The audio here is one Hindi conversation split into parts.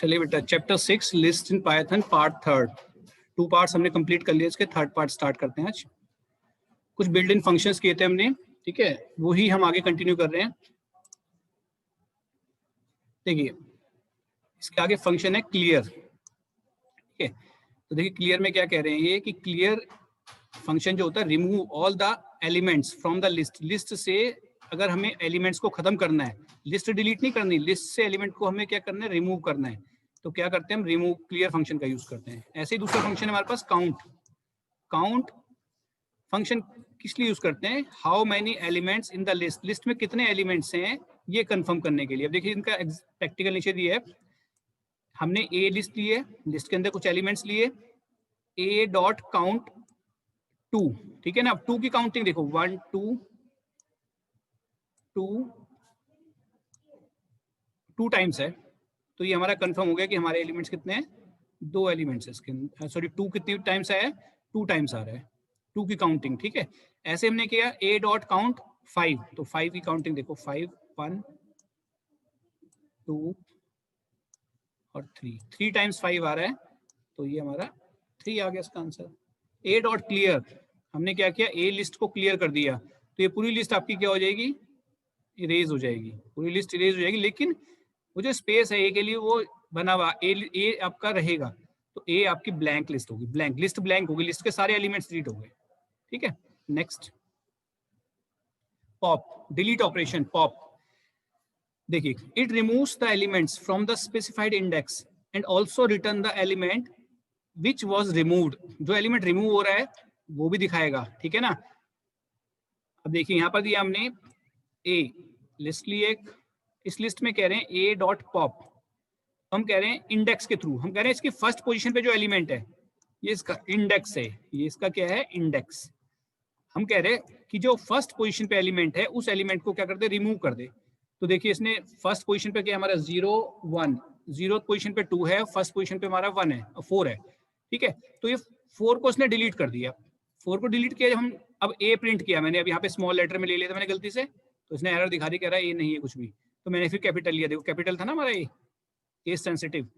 चलिए बेटा, chapter 6 list in Python part third. 2 parts हमने कंप्लीट कर लिए, इसके थर्ड पार्ट स्टार्ट करते हैं। आज कुछ बिल्ट इन फंक्शंस किए थे हमने, ठीक है, वही हम आगे कंटिन्यू कर रहे हैं। देखिए इसके आगे फंक्शन है क्लियर, ठीक है। तो देखिए क्लियर में क्या कह रहे हैं ये कि क्लियर फंक्शन जो होता है, remove all the elements from the list. List से अगर हमें एलिमेंट्स को खत्म करना है, लिस्ट डिलीट नहीं करनी, लिस्ट से एलिमेंट को हमें क्या करना है, रिमूव करना है। तो क्या करते हैं हम, रिमूव क्लियर फंक्शन का यूज करते हैं। ऐसे ही दूसरा फंक्शन है हमारे पास काउंट। काउंट फंक्शन किस लिए यूज करते हैं, how many elements in the list, list में कितने एलिमेंट्स हैं ये कंफर्म करने के लिए। अब देखिए इनका प्रैक्टिकल नेचर ये है, हमने ए लिस्ट ली है, लिस्ट के अंदर कुछ एलिमेंट्स लिए, ए डॉट काउंट 2, ठीक है ना। अब 2 की काउंटिंग देखो, 1 2 2 2 टाइम्स है, तो ये हमारा कंफर्म हो गया कि हमारे एलिमेंट्स कितने हैं, 2 एलिमेंट्स है इसके। सॉरी 2 कितनी टाइम्स आया है, 2 टाइम्स आ रहा है, 2 की काउंटिंग, ठीक है। ऐसे हमने किया ए डॉट काउंट 5, तो 5 की काउंटिंग देखो, 5 1 2 और 3 टाइम्स 5 आ रहा है, तो ये हमारा 3 आ गया इसका आंसर। ए डॉट क्लियर, हमने क्या किया, ए लिस्ट को क्लियर कर दिया, तो ये पूरी लिस्ट आपकी क्या हो जाएगी, इरेज हो जाएगी, पूरी लिस्ट इरेज हो जाएगी। लेकिन वो जो स्पेस है ए के लिए वो बना हुआ, ए आपका रहेगा, तो ए आपकी ब्लैंक लिस्ट होगी, ब्लैंक लिस्ट, ब्लैंक होगी, लिस्ट के सारे एलिमेंट्स डिलीट हो गए, ठीक है। Next pop, delete operation pop. देखिए it removes the elements from the specified index and also return the element which was removed. जो एलिमेंट रिमूव हो रहा है वो भी दिखाएगा, ठीक है ना। अब देखिए यहाँ पर दिया हमने ए लिस्ट ली एक, इस लिस्ट में कह रहे हैं ए डॉट पॉप, हम कह रहे हैं इंडेक्स के थ्रू, हम कह रहे हैं इसकी फर्स्ट पोजीशन पे जो एलिमेंट है ये इसका इंडेक्स है, ये इसका क्या है, इंडेक्स। हम कह रहे हैं कि जो फर्स्ट पोजीशन पे एलिमेंट है उस एलिमेंट को क्या कर दे, रिमूव कर दे। तो देखिए इसने फर्स्ट पोजीशन पे क्या हमारा 0 1, 0th पोजीशन पे 2 है, फर्स्ट पोजीशन पे हमारा 1 है, 4 है, ठीक है। तो ये 4 को उसने डिलीट कर दिया, 4 को डिलीट किया, हम अब ए प्रिंट किया मैंने, अब यहाँ पे स्मॉल लेटर में ले लिया था मैंने गलती से, तो इसने एरर दिखा दी, कह रहा है ये नहीं है कुछ भी, तो मैंने फिर कैपिटल लिया, देखो कैपिटल था ना हमारा ये केस सेंसिटिव।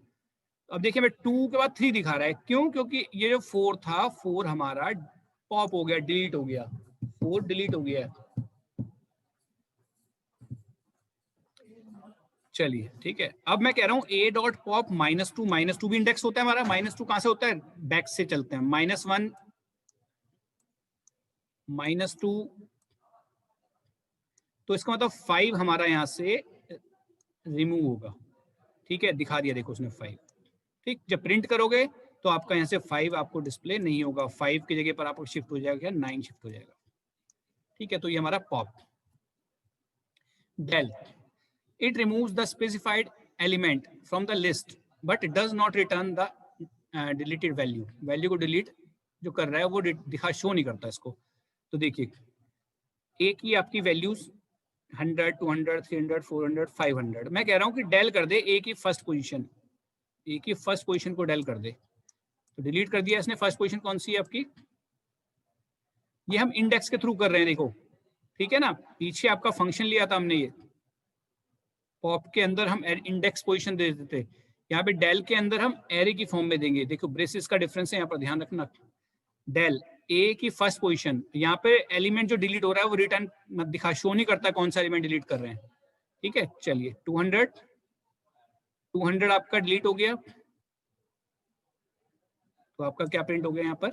अब देखिए मैं 2 के बाद 3 दिखा रहा है, क्यों, क्योंकि ये जो 4 था, 4 हमारा पॉप हो गया, डिलीट हो गया, 4 डिलीट हो गया। चलिए ठीक है, अब मैं कह रहा हूं a डॉट पॉप -2, -2 भी इंडेक्स होता है हमारा, -2 कहां से होता है, बैक से चलते हैं, -1 -2, तो इसका मतलब 5 हमारा यहां से रिमूव होगा, ठीक है, दिखा दिया देखो उसने 5, ठीक। जब प्रिंट करोगे तो आपका यहाँ से 5 आपको डिस्प्ले नहीं होगा, 5 की जगह पर आपको शिफ्ट हो जाएगा, 9 शिफ्ट हो जाएगा, ठीक है। तो ये हमारा pop. Del, it removes the specified element from the list but it does not return the deleted value, value को डिलीट जो कर रहा है वो दिखा, शो नहीं करता इसको। तो देखिए ए की आपकी वैल्यूज 100 200 300 400 500, मैं कह रहा हूं कि डेल कर दे ए की फर्स्ट पोजीशन, ए की फर्स्ट पोजीशन को डेल कर दे, तो डिलीट कर दिया इसने। फर्स्ट पोजीशन कौन सी है आपकी, ये हम इंडेक्स के थ्रू कर रहे हैं, देखो ठीक है ना, पीछे आपका फंक्शन लिया था हमने, ये पॉप के अंदर हम इंडेक्स पोजीशन दे देते, यहाँ पे डेल के अंदर हम एरे की फॉर्म में देंगे। देखो ब्रेसेस का डिफरेंस है यहाँ पर, ध्यान रखना। डेल ए की फर्स्ट पोजीशन, यहाँ पे एलिमेंट जो डिलीट हो रहा है वो रिटर्न मत दिखा, शो नहीं करता कौन सा एलिमेंट डिलीट कर रहे हैं, ठीक है। चलिए 200 आपका डिलीट हो गया, तो आपका क्या प्रिंट हो गया यहाँ पर,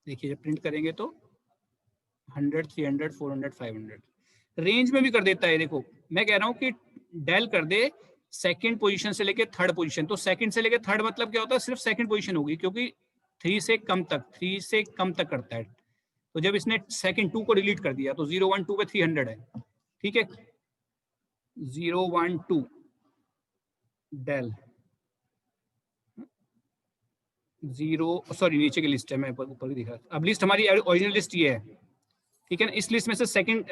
देखिए जब प्रिंट करेंगे तो 100 300 400 500 रेंज में भी कर देता है। देखो मैं कह रहा हूँ कि डेल कर दे सेकंड पोजीशन से लेके थर्ड पोजीशन, तो सेकंड से लेके थर्ड मतलब क्या होता है, सिर्फ सेकंड पोजीशन होगी, क्योंकि 3 से कम तक करता है। तो जब इसने सेकंड 2 को डिलीट कर दिया तो 0 1 2 पे 300 है, ठीक है। 0 1 2 डेल 0, सॉरी नीचे की लिस्ट है, मैं ऊपर दिखा, अब लिस्ट हमारी ओरिजिनल लिस्ट ये है, ठीक है ना। इस लिस्ट में से सेकंड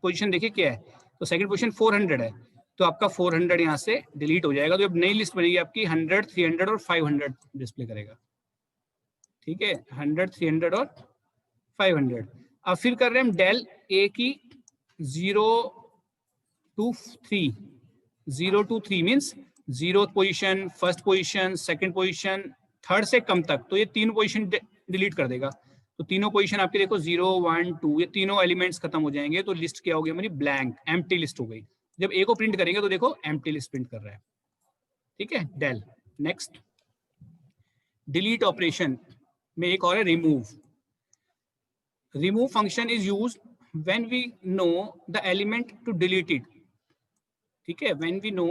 पोजीशन देखिए क्या है, तो सेकंड पोजीशन 400 है, तो आपका 400 यहाँ से डिलीट हो जाएगा, तो अब नई लिस्ट बनेगी आपकी 100 300 और 500 डिस्प्ले करेगा, ठीक है, 100 300 और 500। अब फिर कर रहे हैं हम डेल ए की 0 2 3, 0 2 3 means 0th position, first position, second position, third से कम तक, तो ये तीनों पोजीशन डिलीट कर देगा। तो तीनों पोजीशन आपके देखो 0, 1, 2, ये तीनों एलिमेंट्स खत्म हो जाएंगे, तो लिस्ट क्या हो गई हमारी? ब्लैंक, एम्प्टी लिस्ट हो गई। जब ए को प्रिंट करेंगे तो देखो एम्प्टी लिस्ट प्रिंट कर रहा है। ठीक है, डेल। नेक्स्ट, डिलीट ऑपरेशन में एक और है remove. Remove function is used when we know the element to delete it. ठीक है, when we know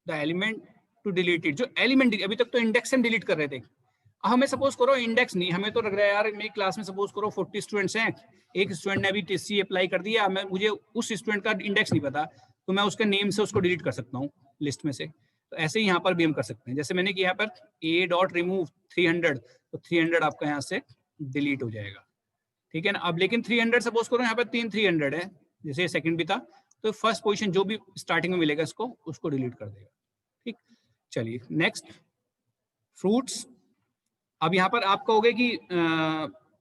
the element to delete it. जो एलिमेंट, अभी तक तो इंडेक्स हम डिलीट कर रहे थे, हमें सपोज करो इंडेक्स नहीं, हमें तो लग रहा है यार मेरी क्लास में सपोज करो 40 स्टूडेंट्स हैं, एक स्टूडेंट ने अभी टीसी अप्लाई कर दिया, मैं मुझे उस स्टूडेंट का इंडेक्स नहीं पता, तो मैं उसके नेम से उसको डिलीट कर सकता हूँ लिस्ट में से। तो ऐसे ही यहाँ पर भी हम कर सकते हैं, जैसे मैंने किया यहाँ पर a डॉट रिमूव 300, तो 300 आपका यहाँ से डिलीट हो जाएगा। ठीक है ना। अब लेकिन 300 सपोज करो यहाँ पर 300 है, जैसे सेकंड भी था, तो फर्स्ट पोजीशन जो भी स्टार्टिंग में मिलेगा इसको, उसको डिलीट कर देगा। ठीक, चलिए नेक्स्ट, फ्रूट्स। अब यहाँ पर आप कहोगे कि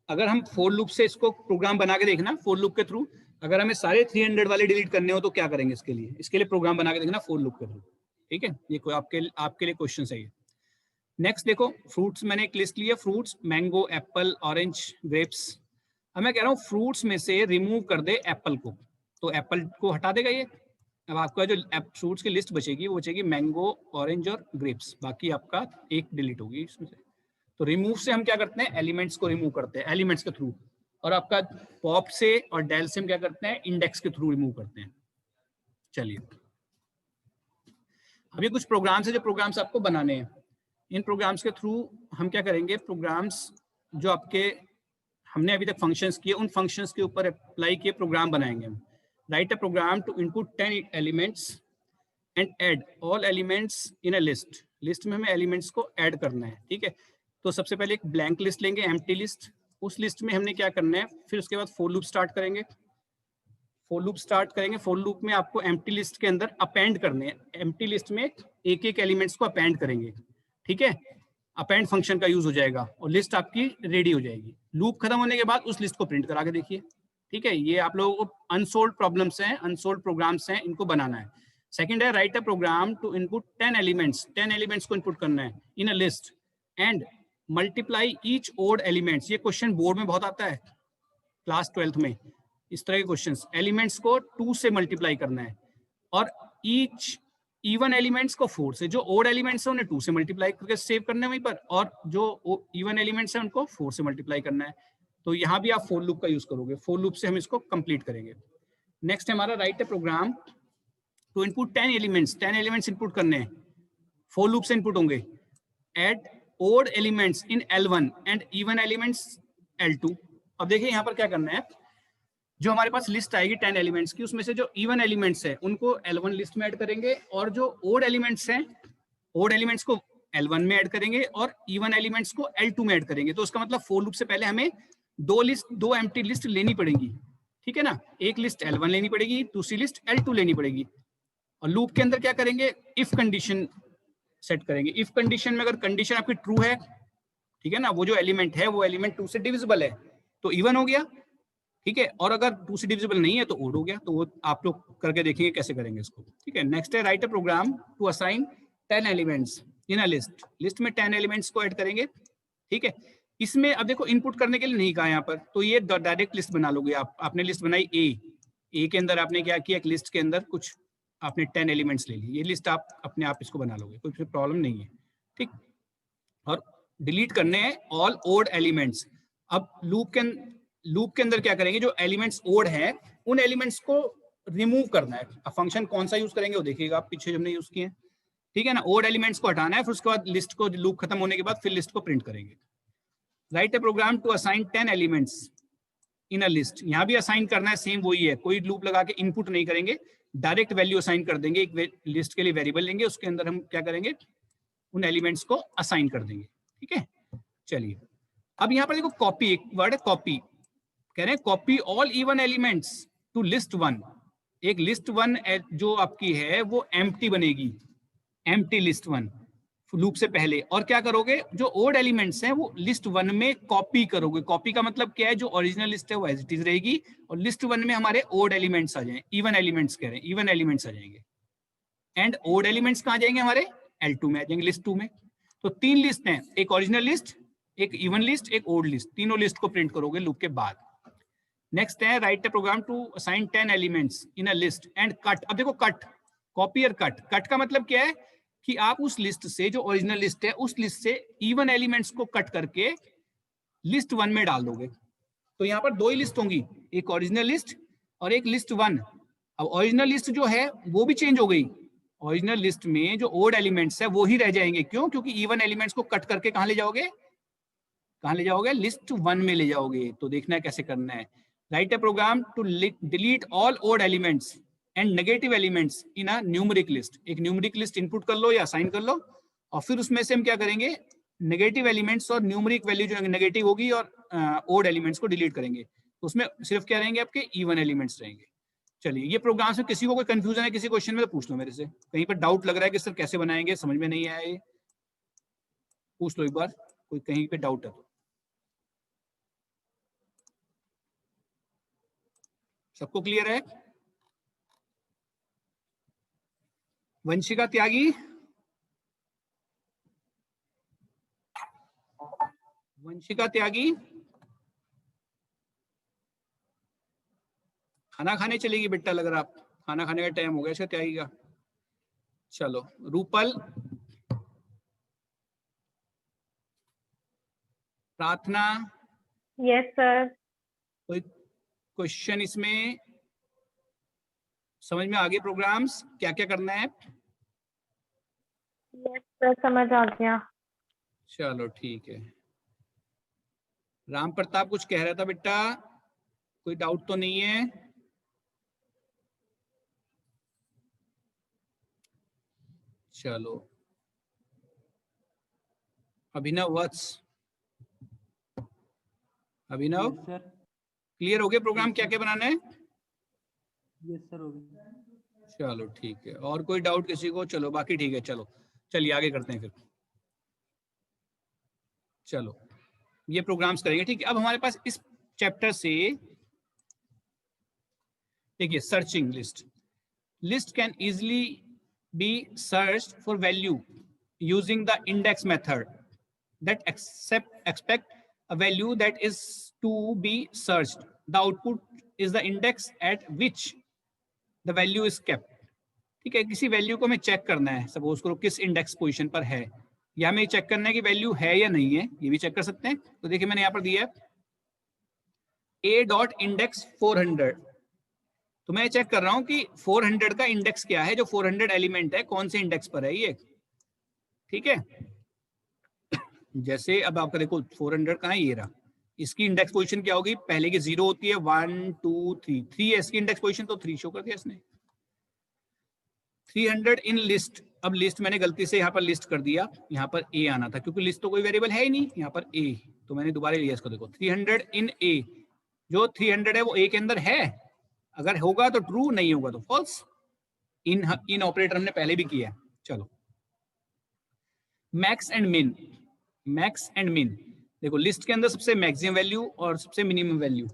अगर हम फोर लूप से इसको प्रोग्राम बना के देखना, फोर लूप के थ्रू, अगर हमें सारे 300 वाले डिलीट करने हो तो क्या करेंगे? इसके लिए प्रोग्राम बना के देखना फोर लूप के थ्रू। ठीक है, ये कोई आपके लिए क्वेश्चन है। नेक्स्ट देखो, फ्रूट्स मैंने एक लिस्ट लिया, fruits mango, Apple, orange, grapes. अब मैं कह रहा हूँ फ्रूट्स में से रिमूव कर दे एप्पल को, तो एप्पल को हटा देगा ये। अब आपका जो फ्रूट्स की लिस्ट बचेगी वो बचेगी मैंगो, ऑरेंज और ग्रेप्स, बाकी आपका एक डिलीट होगी इसमें से। तो रिमूव से हम क्या करते हैं? एलिमेंट्स को रिमूव करते हैं एलिमेंट्स के थ्रू, और आपका पॉप से और डेल से हम क्या करते हैं? इंडेक्स के थ्रू रिमूव करते हैं। चलिए, अभी कुछ प्रोग्राम्स है जो प्रोग्राम्स आपको बनाने हैं। इन प्रोग्राम्स के थ्रू हम क्या करेंगे? प्रोग्राम्स जो आपके हमने अभी तक फंक्शंस किए, उन फंक्शंस के ऊपर अप्लाई किए प्रोग्राम बनाएंगे हम। Write a program to input 10 elements and add all elements in a list. List में हमें एलिमेंट्स को ऐड करना है। ठीक है, तो सबसे पहले एक ब्लैंक लिस्ट लेंगे, एम्प्टी लिस्ट। उस लिस्ट में हमने क्या करना है? फिर उसके बाद फॉर लूप स्टार्ट करेंगे। फॉर लूप में आपको एम्प्टी लिस्ट के अंदर अपेंड करने हैं। एम्प्टी लिस्ट में एक एक एलिमेंट्स को अपेंड करेंगे। ठीक है, अपेंड फंक्शन का यूज हो जाएगा और लिस्ट आपकी रेडी हो जाएगी। लूप खत्म होने के बाद उस लिस्ट को प्रिंट करा के देखिए। ठीक है, ये आप लोगों को अनसोल्ड प्रॉब्लम्स हैं, अनसोल्ड प्रोग्राम्स हैं, इनको बनाना है। सेकंड है, write a program to input 10 elements. 10 elements को इनपुट करना है in a list and multiply each odd elements. ये क्वेश्चन बोर्ड में बहुत आता है, क्लास 12th में इस तरह के क्वेश्चंस। एलिमेंट्स को 2 से मल्टीप्लाई करना है और ईच इवन एलिमेंट्स को 4 से। जो ओड एलिमेंट्स है उन्हें 2 से मल्टीप्लाई करके सेव करना है वहीं पर, और जो इवन एलिमेंट्स है उनको 4 से मल्टीप्लाई करना है। तो यहाँ भी आप फॉर लूप का यूज करोगे, फॉर लूप से हम इसको कंप्लीट करेंगे। नेक्स्ट है हमारा write a program to input 10 elements. 10 elements input करने हैं, फॉर लूप से इनपुट होंगे। Add odd elements in L1 and even elements L2। अब देखिए यहाँ पर क्या करना है, जो हमारे पास लिस्ट आएगी 10 एलिमेंट्स की, उसमें से जो इवन एलिमेंट्स है उनको L1 लिस्ट में ऐड करेंगे, और जो ओड एलिमेंट्स हैं, ओड एलिमेंट्स को L1 में ऐड करेंगे और इवन एलिमेंट्स को L2 में ऐड करेंगे। तो उसका मतलब फॉर लूप से पहले हमें दो एम्प्टी लिस्ट लेनी पड़ेगी। ठीक है ना, एक लिस्ट L1 लेनी पड़ेगी, दूसरी लिस्ट L2 लेनी पड़ेगी। और लूप के अंदर क्या करेंगे? इफ कंडीशन सेट करेंगे। इफ कंडीशन में अगर कंडीशन आपकी ट्रू है, ठीक है ना, वो जो एलिमेंट है वो एलिमेंट 2 से डिविजिबल है, तो इवन हो गया। ठीक है, और अगर 2 से डिविजिबल नहीं है तो ओड हो गया। तो वो आप लोग करके देखेंगे कैसे करेंगे इसको। ठीक है, नेक्स्ट है write a program to assign 10 elements in a list. List में 10 एलिमेंट्स को ऐड करेंगे। ठीक है, इसमें अब देखो इनपुट करने के लिए नहीं कहा यहाँ पर, तो ये डायरेक्ट लिस्ट बना लोगे आप। आपने लिस्ट बनाई ए के अंदर आपने क्या किया? एक लिस्ट के अंदर कुछ आपने 10 एलिमेंट्स ले ली, ये लिस्ट आप अपने आप इसको बना लोगे, कोई प्रॉब्लम नहीं है। ठीक, और डिलीट करने हैं ऑल ओड एलिमेंट्स। अब लूप के अंदर क्या करेंगे? जो एलिमेंट्स ओड है उन एलिमेंट्स को रिमूव करना है। अब फंक्शन कौन सा यूज करेंगे वो देखिएगा आप, पीछे हमने यूज किए हैं। ठीक है ना, ओड एलिमेंट्स को हटाना है, फिर उसके बाद लिस्ट को, लूप खत्म होने के बाद फिर लिस्ट को प्रिंट करेंगे। Write a program to assign 10 elements in a list. यहाँ भी असाइन करना है, सेम वही है, कोई लूप लगा के इनपुट नहीं करेंगे, डायरेक्ट वैल्यू असाइन कर देंगे। एक लिस्ट के लिए वेरिएबल लेंगे, उसके अंदर हम क्या करेंगे? उन एलिमेंट्स को असाइन कर देंगे। ठीक है, चलिए अब यहाँ पर देखो कॉपी, एक वर्ड है कॉपी। कह रहे हैं copy all even elements to list 1। एक लिस्ट 1 जो आपकी है वो एम्प्टी बनेगी, एम्प्टी लिस्ट 1 लूप से पहले। और क्या करोगे? जो ओड एलिमेंट्स हैं वो लिस्ट 1 में कॉपी करोगे। कॉपी का मतलब क्या है? जो ओरिजिनल लिस्ट है वो एज इट इज रहेगी, और लिस्ट 1 में हमारे ओड एलिमेंट्स आ जाएंगे, इवन एलिमेंट्स कह रहे हैं, इवन एलिमेंट्स आ जाएंगे। एंड ओड एलिमेंट्स कहाँ जाएंगे हमारे? L2 में आ जाएंगे, लिस्ट 2 में। तो 3 लिस्ट हैं, एक ओरिजिनल लिस्ट, एक इवन लिस्ट, एक ओड लिस्ट, तीनों लिस्ट को प्रिंट करोगे लूप के बाद। नेक्स्ट है write a program to assign 10 elements in a list and cut. अब देखो कट, कॉपी और कट। कट का मतलब क्या है कि आप उस लिस्ट से, जो ओरिजिनल लिस्ट है, उस लिस्ट से इवन एलिमेंट्स को कट करके लिस्ट 1 में डाल दोगे। तो यहाँ पर 2 ही लिस्ट होंगी, एक ओरिजिनल लिस्ट और एक लिस्ट 1। अब ओरिजिनल लिस्ट जो है वो भी चेंज हो गई, ओरिजिनल लिस्ट में जो ओड एलिमेंट्स है वो ही रह जाएंगे। क्यों? क्योंकि इवन एलिमेंट्स को कट करके कहाँ ले जाओगे, कहाँ ले जाओगे, लिस्ट 1 में ले जाओगे। तो देखना है कैसे करना है। Write a program to delete all odd elements and negative elements in a numeric list. एक न्यूमेरिक लिस्ट इनपुट कर लो या असाइन कर लो, और फिर उसमें से हम क्या करेंगे, नेगेटिव एलिमेंट्स और न्यूमेरिक वैल्यू जो नेगेटिव होगी और ओड एलिमेंट्स को डिलीट करेंगे। तो उसमें सिर्फ क्या रहेंगे, आपके इवन एलिमेंट्स रहेंगे। चलिए, ये प्रोग्राम से किसी को कोई कंफ्यूजन है किसी क्वेश्चन में तो पूछ लो मेरे से, कहीं पर डाउट लग रहा है कि सर कैसे बनाएंगे, समझ में नहीं आया, ये पूछ लो एक बार, कोई कहीं पे डाउट है तो। सबको क्लियर है? वंशिका त्यागी, वंशिका त्यागी खाना खाने चलेगी बेटा, लग रहा आप खाना खाने का टाइम हो गया इसका, त्यागी का। चलो, रूपल, प्रार्थना, यस सर। कोई क्वेश्चन इसमें समझ में आ गए प्रोग्राम्स क्या क्या करना है? यस सर, समझ आ गया। चलो ठीक है। राम प्रताप कुछ कह रहा था बेटा, कोई डाउट तो नहीं है? चलो, अभिनव वत्स, अभिनव सर क्लियर हो गया प्रोग्राम क्या क्या बनाना है? यस सर, हो गया। चलो ठीक है, और कोई डाउट किसी को? चलो बाकी ठीक है, चलो चलिए आगे करते हैं फिर। चलो, ये प्रोग्राम्स करेंगे, ठीक है। अब हमारे पास इस चैप्टर से देखिए, searching list. List can easily be search for value using the index method that expect a value that is to be searched. The output is the index at which the value is kept. ठीक है, किसी वैल्यू को हमें चेक करना है, सपोज करो किस इंडेक्स पोजीशन पर है, या हमें चेक करना है कि वैल्यू है या नहीं है, ये भी चेक कर सकते हैं। तो देखिए मैंने यहाँ पर दिया है a डॉट इंडेक्स 400। तो मैं चेक कर रहा हूँ कि 400 का इंडेक्स क्या है, जो 400 एलिमेंट है कौन से इंडेक्स पर है ये, ठीक है। जैसे अब आपका देखो 400 कहाँ है, ये रहा, इसकी इंडेक्स पोजीशन क्या होगी, पहले की 0 होती है, 1 2 3, 3 है इसकी इंडेक्स पोजीशन, तो 3 शो कर दिया इसने। 300 इन लिस्ट, अब लिस्ट मैंने गलती से यहाँ पर लिस्ट कर दिया, यहाँ पर ए आना था क्योंकि लिस्ट तो कोई वेरिएबल है ही नहीं, यहाँ पर ए, तो मैंने दोबारा लिया इसको। देखो 300 इन ए, जो 300 है वो ए के अंदर है, अगर होगा तो ट्रू, नहीं होगा तो फॉल्स। इन ऑपरेटर हमने पहले भी किया है। चलो, मैक्स एंड मिन, मैक्स एंड मिन, देखो लिस्ट के अंदर सबसे मैक्सिमम वैल्यू और सबसे मिनिमम वैल्यू,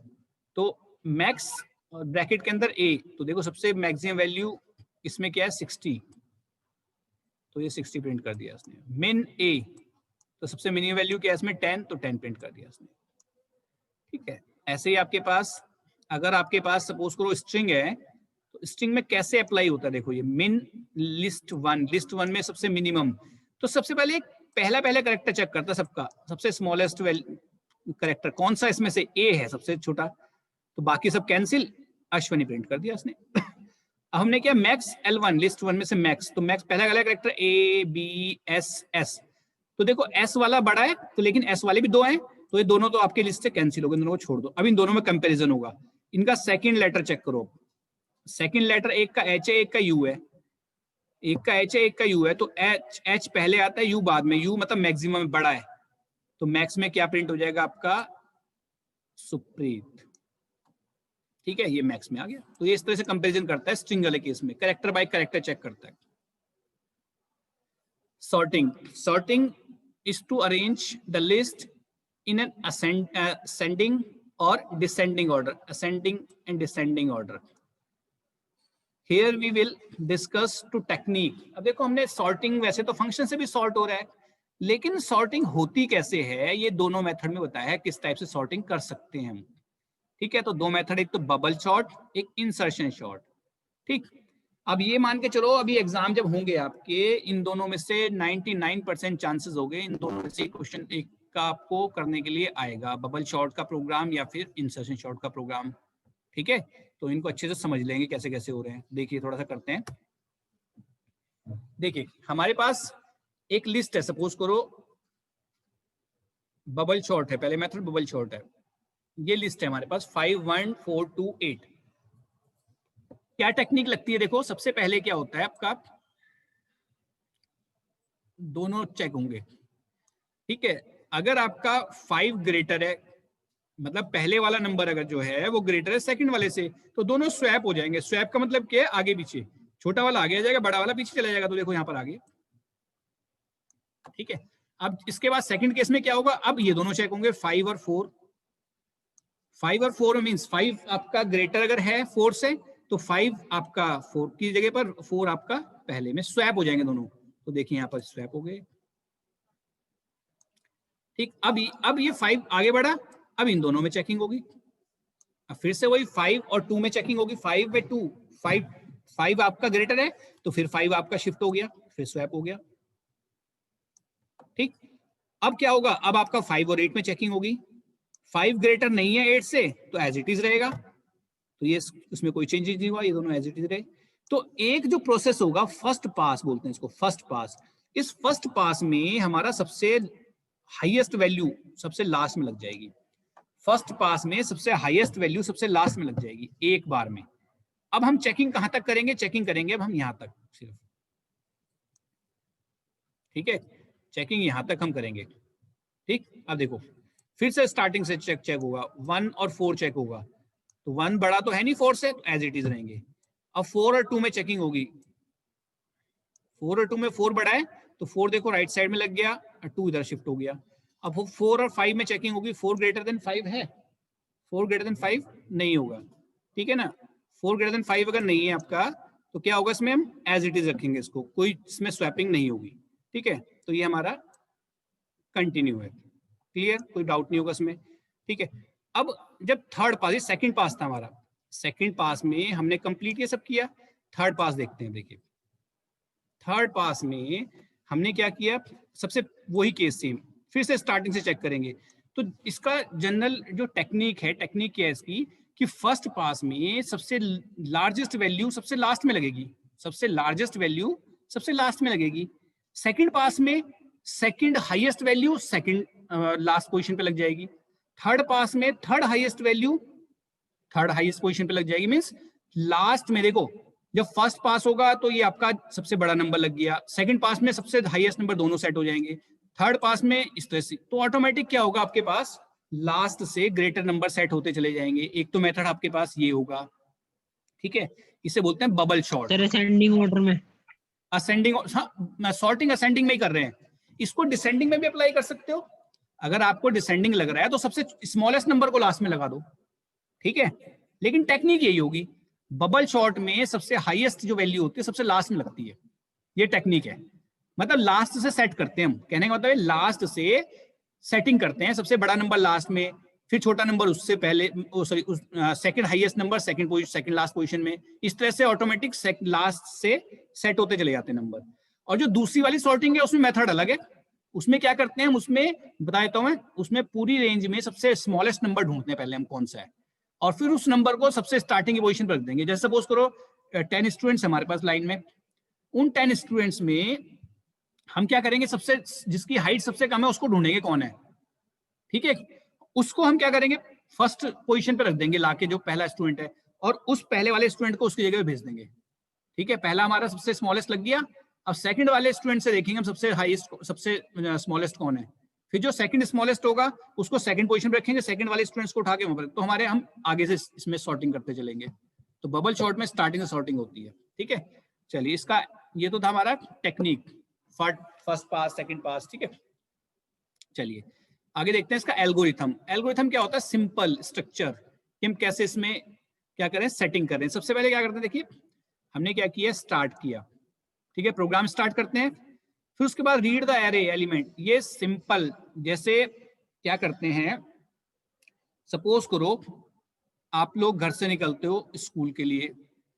तो मैक्स और ब्रैकेट के अंदर ए, तो देखो सबसे मैक्सिमम वैल्यू इसमें क्या है 60, तो ये 60 प्रिंट कर दिया इसने। मिन ए, तो सबसे मिनिमम वैल्यू क्या है इसमें 10, तो 10 प्रिंट कर दिया इसने, ठीक है। ऐसे ही आपके पास, अगर आपके पास सपोज करो स्ट्रिंग है, तो स्ट्रिंग में कैसे अप्लाई होता है, देखो ये मिन लिस्ट 1, लिस्ट 1 में सबसे मिनिमम, तो सबसे पहले पहला कैरेक्टर चेक करता है सबका, सबसे स्मॉलेस्ट कैरेक्टर कौन सा इसमें से, ए है सबसे छोटा, तो बाकी सब कैंसिल, अश्वनी प्रिंट कर दिया इसने। अब हमने क्या, मैक्स L1, लिस्ट 1 में से मैक्स, तो मैक्स पहला character A B S S, तो देखो S वाला बड़ा है, तो लेकिन S वाले भी 2 हैं, तो ये दोनों तो आपके लिस्ट से कैंसिल हो गए, दोनों को छोड़ दो। अब इन दोनों में कंपैरिजन होगा, इनका सेकंड लेटर चेक करो, सेकंड लेटर एक का H है एक का U है, एक का H है एक का U है, तो H पहले आता है, U बाद में, U मतलब मैक्सिमम बड़ा है, तो मैक्स में क्या प्रिंट हो जाएगा आपका, सुप्रीत, ठीक है, ये मैक्स में आ गया। तो ये इस तरह से कंपैरिजन करता है स्ट्रिंग वाले केस में, कैरेक्टर बाय कैरेक्टर चेक करता है। Sorting, sorting is to arrange the list in an ascending और descending order, ascending and descending order, Here we will discuss to technique. अब देखो हमने सॉर्टिंग, वैसे तो फंक्शन से भी सॉर्ट हो रहा है, लेकिन सॉर्टिंग होती कैसे है ये दोनों मेथड में बताया है किस टाइप से सॉर्टिंग कर सकते हैं हम। ठीक है, तो दो मेथड, एक तो बबल सॉर्ट, एक इंसर्शन सॉर्ट। ठीक, अब ये मान के चलो अभी एग्जाम जब होंगे आपके, इन दोनों में से 99% चांसेस हो गए इन दोनों में से क्वेश्चन एक का आपको करने के लिए आएगा, बबल शॉर्ट का प्रोग्राम या फिर इंसर्शन शॉर्ट का प्रोग्राम। ठीक है, तो इनको अच्छे से समझ लेंगे कैसे कैसे हो रहे हैं। देखिए थोड़ा सा करते हैं। देखिए हमारे पास एक लिस्ट है, सपोज करो बबल शॉर्ट है, पहले मेथड बबल शॉर्ट है, ये लिस्ट है हमारे पास 5 1 4 2 8। क्या टेक्निक लगती है, देखो सबसे पहले क्या होता है आपका, दोनों चेक होंगे। ठीक है, अगर आपका 5 ग्रेटर है, मतलब पहले वाला नंबर अगर जो है वो ग्रेटर है सेकंड वाले से, तो दोनों स्वैप हो जाएंगे। स्वैप का मतलब क्या है, आगे पीछे, छोटा वाला आगे आ जाएगा, बड़ा वाला पीछे चला जाएगा। तो देखो यहाँ पर आगे। ठीक है, अब इसके बाद सेकंड केस में क्या होगा, अब ये दोनों चेक होंगे 5 और 4। 5 और 4 मींस 5 आपका ग्रेटर अगर है 4 से, तो 5 आपका 4 की जगह पर 4 आपका पहले में स्वैप हो जाएंगे दोनों। तो देखिए यहाँ पर स्वैप हो गए। ठीक, अब ये 5 आगे बढ़ा, अब इन दोनों में चेकिंग होगी। अब फिर से वही 5 और 2 में चेकिंग होगी। 5 में 2, 5 आपका ग्रेटर है तो फिर 5 आपका शिफ्ट हो गया, फिर स्वैप हो गया। ठीक, अब क्या होगा, अब आपका 5 और 8 में चेकिंग होगी। 5 ग्रेटर नहीं है 8 से, तो एज इट इज रहेगा, तो ये उसमें कोई चेंज नहीं हुआ, ये दोनों एज इट इज रहे। तो एक जो प्रोसेस होगा, फर्स्ट पास बोलते हैं इसको, फर्स्ट पास। इस फर्स्ट पास में हमारा सबसे हाईएस्ट वैल्यू सबसे लास्ट में लग जाएगी। फर्स्ट पास में सबसे हाईएस्ट वैल्यू सबसे लास्ट में लग जाएगी एक बार में। अब हम चेकिंग कहां तक करेंगे, चेकिंग करेंगे अब हम यहां तक सिर्फ। ठीक है, चेकिंग यहां तक हम करेंगे। ठीक, अब देखो फिर से स्टार्टिंग से चेक होगा, 1 और 4 चेक होगा, तो 1 बड़ा तो है नहीं 4 से, तो एज इट इज रहेंगे। अब 4 और 2 में चेकिंग होगी, 4 और 2 में 4 बड़ा है, तो 4 देखो राइट साइड में लग गया और 2 इधर शिफ्ट हो गया। अब 4 और 5 में चेकिंग होगी, 4 ग्रेटर देन 5 है, 4 ग्रेटर देन 5 नहीं होगा। ठीक है ना, 4 ग्रेटर देन 5 अगर नहीं है आपका, तो क्या होगा इसमें, हम एज इट इज रखेंगे इसको, कोई इसमें स्वैपिंग नहीं होगी। ठीक है, तो ये हमारा कंटिन्यू है। क्लियर, कोई डाउट नहीं होगा इसमें। ठीक है, अब जब थर्ड पास, ये सेकंड पास था हमारा, सेकंड पास में हमने कंप्लीट ये सब किया। थर्ड पास देखते हैं। देखिए थर्ड पास में हमने क्या किया, सबसे वही केस सेम, फिर से स्टार्टिंग से चेक करेंगे। तो इसका जनरल जो टेक्निक है, टेक्निक क्या है इसकी, कि फर्स्ट पास में सबसे लार्जेस्ट वैल्यू सबसे लास्ट में लगेगी, सबसे लार्जेस्ट वैल्यू सबसे लास्ट में लगेगी। सेकंड पास में second highest value second last position पे लग जाएगी। थर्ड पास में third highest value third highest position पे लग जाएगी। मींस लास्ट में देखो, जब फर्स्ट पास होगा तो ये आपका सबसे बड़ा नंबर लग गया, सेकंड पास में सबसे हाईएस्ट नंबर, दोनों सेट हो जाएंगे। थर्ड पास में इस तरह से, तो ऑटोमेटिक क्या होगा, आपके पास लास्ट से ग्रेटर नंबर सेट होते चले जाएंगे। एक तो मेथड आपके पास ये होगा। ठीक है, इसे बोलते हैं bubble short. Sir ascending order में, असेंडिंग, हाँ सॉर्टिंग असेंडिंग में ही कर रहे हैं, इसको डिसेंडिंग में भी अप्लाई कर सकते हो। अगर आपको डिसेंडिंग लग रहा है तो सबसे स्मॉलेस्ट नंबर को लास्ट में लगा दो। ठीक है, लेकिन टेक्निक यही होगी, बबल शॉर्ट में सबसे हाईएस्ट जो वैल्यू होती है सबसे लास्ट में लगती है। ये टेक्निक है, मतलब लास्ट से सेट करते हैं हम, कहने का मतलब है लास्ट से सेटिंग करते हैं, सबसे बड़ा नंबर लास्ट में, फिर छोटा नंबर उससे पहले, sorry second highest number second position, second last position में। इस तरह से ऑटोमेटिक लास्ट से सेट होते चले जाते हैं नंबर। और जो दूसरी वाली सॉर्टिंग है उसमें मेथड अलग है। उसमें क्या करते हैं हम, उसमें बता देता हूं मैं, उसमें पूरी रेंज में सबसे स्मॉलेस्ट नंबर ढूंढते हैं पहले हम कौन सा है, और फिर उस नंबर को सबसे स्टार्टिंग की पोजीशन पर रख देंगे। जैसे सपोज करो 10 स्टूडेंट्स हमारे पास लाइन में, उन 10 स्टूडेंट्स में हम क्या करेंगे, सबसे जिसकी हाइट सबसे कम है उसको ढूंढेंगे कौन है। ठीक है, उसको हम क्या करेंगे, फर्स्ट पोजीशन पे रख देंगे लाके, जो पहला स्टूडेंट है, और उस पहले वाले स्टूडेंट को उसकी जगह पे भेज देंगे। ठीक है, पहला हमारा सबसे स्मॉलेस्ट लग गया। अब सेकंड वाले स्टूडेंट से देखेंगे हम सबसे हाईएस्ट, सबसे स्मॉलेस्ट कौन है, फिर जो सेकंड स्मॉलेस्ट होगा उसको सेकंड पोजीशन पे रखेंगे, सेकंड वाले स्टूडेंट्स को उठा के वहां पर, तो हमारे हम आगे से इसमें सॉर्टिंग करते चलेंगे। तो बबल शॉर्ट में स्टार्टिंग से सॉर्टिंग होती है। ठीक है, चलिए इसका ये तो था हमारा टेक्निक, फर्स्ट पास सेकंड पास। ठीक है, चलिए आगे देखते हैं इसका एल्गोरिथम। एल्गोरिथम क्या होता है, सिंपल स्ट्रक्चर, हम कैसे इसमें क्या करें, सेटिंग करें। सबसे पहले क्या करते हैं, देखिए हमने क्या किया, स्टार्ट किया, ठीक है, प्रोग्राम स्टार्ट करते हैं। फिर उसके बाद रीड द एरे एलिमेंट, ये सिंपल, जैसे क्या करते हैं, सपोज करो आप लोग घर से निकलते हो स्कूल के लिए,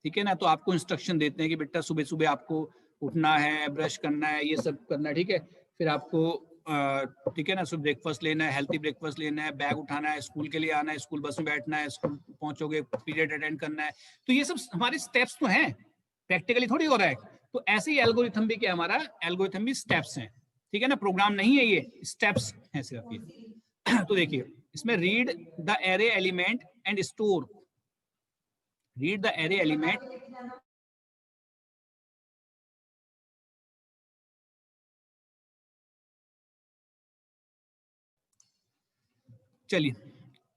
ठीक है ना, तो आपको इंस्ट्रक्शन देते हैं कि बेटा सुबह सुबह आपको उठना है, ब्रश करना है, ये सब करना है, ठीक है, फिर आपको ठीक है ना, सुबह ब्रेकफास्ट लेना है, हेल्थी ब्रेकफास्ट लेना है, बैग उठाना है, स्कूल के लिए आना है, स्कूल बस में बैठना है, स्कूल पहुंचोगे, पीरियड अटेंड करना है। तो ये सब हमारे स्टेप्स तो हैं, प्रैक्टिकली थोड़ी हो रहा है। तो ऐसे ही एल्गोरिथम भी क्या, हमारा एल्गोरिथम भी स्टेप्स हैं, ठीक है ना, प्रोग्राम नहीं है, ये स्टेप्स हैं सिर्फ ये। तो देखिए इसमें read the array element and store, read the array element, चलिए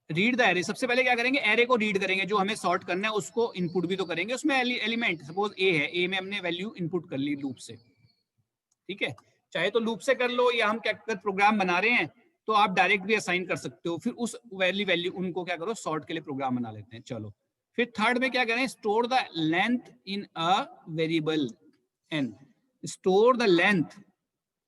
रीड द एरे, सबसे पहले क्या करेंगे, एरे को रीड करेंगे, जो हमें सॉर्ट करना है उसको इनपुट भी तो करेंगे, उसमें एलिमेंट सपोज ए है, ए में हमने वैल्यू इनपुट कर ली लूप से, ठीक है, चाहे तो लूप से कर लो या हम क्या कर प्रोग्राम बना रहे हैं तो आप डायरेक्ट भी असाइन कर सकते हो, फिर उस वैल्यू उनको क्या करो, सॉर्ट के लिए प्रोग्राम बना लेते हैं। चलो फिर थर्ड में क्या करें, store the length in a variable n, store the length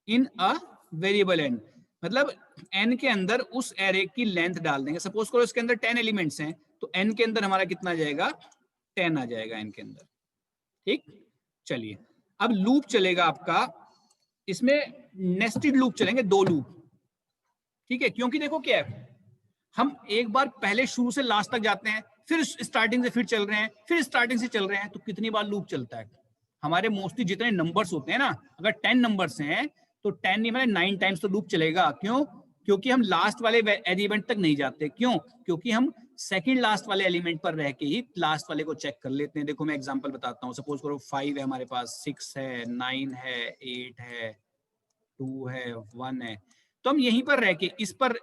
in a variable n, मतलब एन के अंदर उस एरे की लेंथ डाल देंगे। सपोज करो इसके अंदर 10 एलिमेंट्स हैं, तो एन के अंदर हमारा कितना आ जाएगा, 10 आ जाएगा एन के अंदर, ठीक। चलिए अब लूप चलेगा आपका, इसमें नेस्टेड लूप चलेंगे, 2 लूप, ठीक है, क्योंकि देखो क्या है, हम एक बार पहले शुरू से लास्ट तक जाते हैं, फिर स्टार्टिंग से फिर चल रहे हैं, फिर स्टार्टिंग से चल रहे हैं, तो कितनी बार लूप चलता है हमारे, मोस्टली जितने नंबर्स होते हैं ना, अगर 10 नंबर्स हैं तो 10 नहीं मतलब 9 टाइम्स तो लूप चलेगा। क्यों, क्योंकि हम लास्ट वाले एलिमेंट तक नहीं जाते, क्यों, क्योंकि हम सेकंड लास्ट वाले एलिमेंट पर रह के ही लास्ट वाले को चेक कर लेते हैं। देखो मैं एग्जांपल बताता हूँ, सपोज करो 5 है हमारे पास, 6 है, 9 है, 8 है, 2 है, 1 है, तो हम यहीं पर रह के, इस पर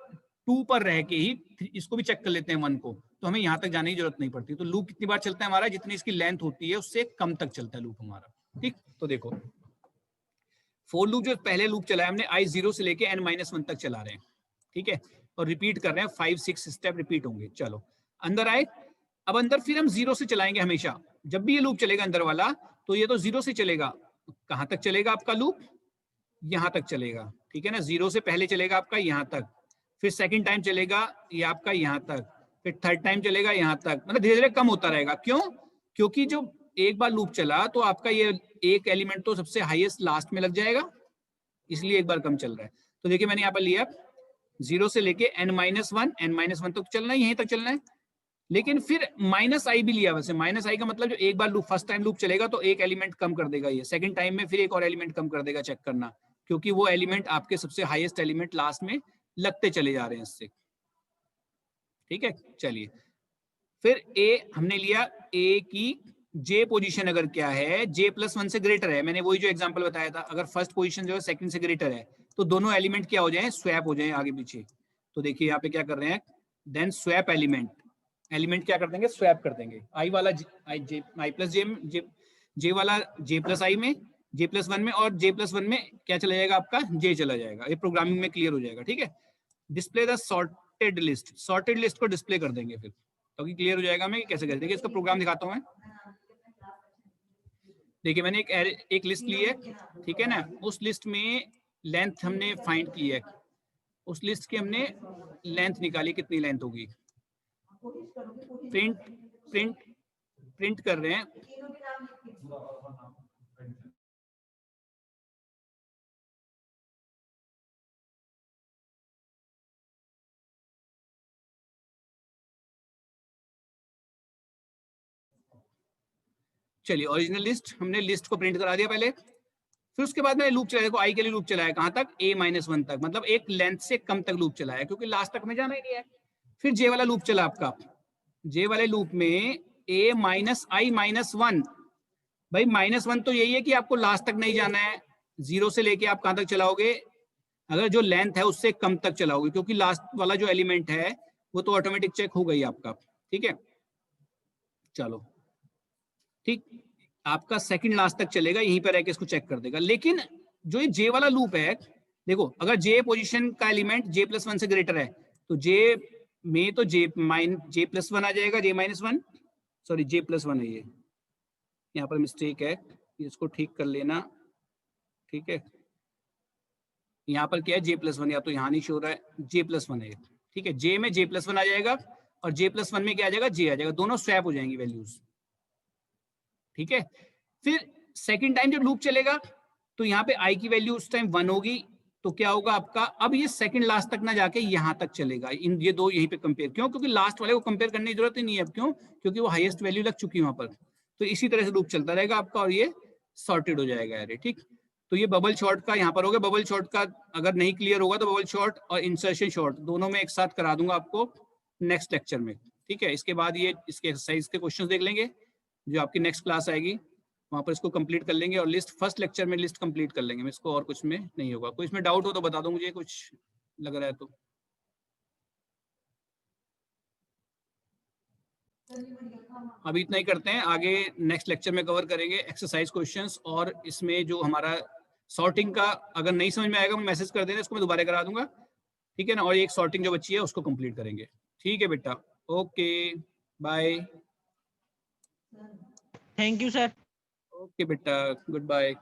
2 पर रह के ही इसको भी चेक कर लेते हैं 1 को, तो हमें यहाँ तक जाने की जरूरत नहीं पड़ती। तो लूप कितनी बार चलता है हमारा, जितनी इसकी लेंथ होती है उससे कम तक चलता है लूप हमारा, ठीक। तो देखो फोर लूप जो पहले लूप चला है हमने, आई 0 से लेके n-1 तक चला रहे हैं, ठीक है, और रिपीट कर रहे हैं, 5-6 स्टेप रिपीट होंगे। चलो अंदर आए, अब अंदर फिर हम 0 से चलाएंगे हमेशा, जब भी ये लूप चलेगा अंदर वाला, तो ये तो 0 से चलेगा, कहां तक चलेगा आपका लूप, यहां तक चलेगा, ठीक है ना, 0 से पहले चलेगा आपका यहां तक, फिर सेकंड टाइम चलेगा ये आपका यहां तक, फिर थर्ड टाइम चलेगा यहां तक, मतलब धीरे धीरे कम होता रहेगा। क्यों, क्योंकि जो एक बार लूप चला तो आपका ये एक एलिमेंट तो सबसे हाईएस्ट लास्ट में लग जाएगा, इसलिए एक बार कम चल रहा है। तो देखिए मैंने यहाँ पर लिया 0 से लेके n-1 तक चलना है, यहीं तक चलना है, लेकिन फिर -i भी लिया। वैसे -i का मतलब जो एक बार लूप फर्स्ट टाइम लूप चलेगा तो एक एलिमेंट कम कर देगा, ये सेकंड टाइम में फिर एक और एलिमेंट कम कर देगा, चेक करना, क्योंकि वो एलिमेंट आपके सबसे हाईएस्ट एलिमेंट लास्ट में लगते चले जा रहे हैं इससे, ठीक है। चलिए फिर a हमने लिया, a की j पोजीशन अगर क्या है, j+1 से ग्रेटर है, मैंने वही जो एग्जांपल बताया था, अगर फर्स्ट पोजीशन जो है सेकंड से ग्रेटर है तो दोनों एलिमेंट क्या हो जाए, स्वैप हो जाए आगे पीछे। तो देखिए यहाँ पे क्या कर रहे हैं, देन स्वैप एलिमेंट क्या कर देंगे, स्वैप कर देंगे, i वाला j वाला j+i में, j+1 में, और j+1 में क्या चला जाएगा आपका, j चला जाएगा। ये प्रोग्रामिंग में क्लियर हो जाएगा, ठीक है। डिस्प्ले द सॉर्टेड लिस्ट को डिस्प्ले कर देंगे फिर, ताकि क्लियर हो जाएगा मैं कैसे करेंगे। इसका प्रोग्राम दिखाता हूं मैं, देखिए मैंने एक लिस्ट ली है, ठीक है ना, उस लिस्ट में लेंथ हमने फाइंड की है, उस लिस्ट की हमने लेंथ निकाली, कितनी लेंथ होगी, प्रिंट कर रहे हैं, चलिए ओरिजिनल लिस्ट, हमने लिस्ट को प्रिंट करा दिया पहले, फिर उसके बाद मैंने लूप चलाया, देखो i के लिए लूप चलाया कहां तक, a-1 तक, मतलब एक लेंथ से कम तक लूप चलाया, क्योंकि लास्ट तक में जाना ही नहीं है। फिर j वाला लूप चला आपका, j वाले लूप में a-i-1, भाई -1 तो यही है कि आपको लास्ट तक नहीं जाना है, 0 से लेके आप कहां तक चलाओगे, अगर जो लेंथ है उससे कम तक चलाओगे, क्योंकि लास्ट वाला जो एलिमेंट है वो तो ऑटोमेटिक चेक हो गई आपका, ठीक है। चलो ठीक, आपका सेकंड लास्ट तक चलेगा, यहीं पर रह के इसको चेक कर देगा। लेकिन जो ये जे वाला लूप है, देखो अगर जे पोजीशन का एलिमेंट j+1 से ग्रेटर है तो जे में तो j+1 आ जाएगा, j-1, सॉरी j+1 है ये, यहाँ पर मिस्टेक है, इसको ठीक कर लेना। ठीक है, यहाँ पर क्या है J+1, या तो यहाँ नहीं शो रहा है, J+1 है। ठीक है, J में J+1 आ जाएगा और J+1 में क्या आ जाएगा, J आ जाएगा, दोनों स्वैप हो जाएंगी वैल्यूज। ठीक है, फिर सेकंड टाइम जब लूप चलेगा तो यहाँ पे I की वैल्यू उस टाइम 1 होगी, तो क्या होगा आपका, अब ये सेकंड लास्ट तक ना जाके यहाँ तक चलेगा, इन ये दो यहीं पे कंपेयर, क्यों, क्योंकि लास्ट वाले को कंपेयर करने की जरूरत ही नहीं है अब, क्यों, क्योंकि वो हाईएस्ट वैल्यू लग चुकी है वहां पर। तो इसी तरह से लूप चलता रहेगा आपका और ये सॉर्टेड हो जाएगा अरे। ठीक, तो ये बबल शॉर्ट का यहाँ पर हो गया। बबल शॉर्ट का अगर नहीं क्लियर होगा तो बबल शॉर्ट और इंसर्शन शॉर्ट दोनों में एक साथ करा दूंगा आपको नेक्स्ट लेक्चर में। ठीक है, इसके बाद ये इसके एक्सरसाइज के क्वेश्चंस देख लेंगे जो आपकी नेक्स्ट क्लास आएगी, वहां पर इसको कंप्लीट कर लेंगे और लिस्ट फर्स्ट लेक्चर में लिस्ट कंप्लीट कर लेंगे इसको, और कुछ में नहीं होगा। कोई इसमें डाउट हो तो बता दो मुझे, कुछ लग रहा है तो। अभी इतना ही करते हैं, आगे नेक्स्ट लेक्चर में कवर करेंगे एक्सरसाइज क्वेश्चंस, और इसमें जो हमारा सॉर्टिंग का अगर नहीं समझ में आएगा मुझे मैसेज कर देना, इसको मैं दोबारा करा दूंगा। ठीक है ना, और एक सॉर्टिंग जो बची है उसको कंप्लीट करेंगे। ठीक है बेटा, okay bye. Thank you sir. Okay बेटा, गुड बाय।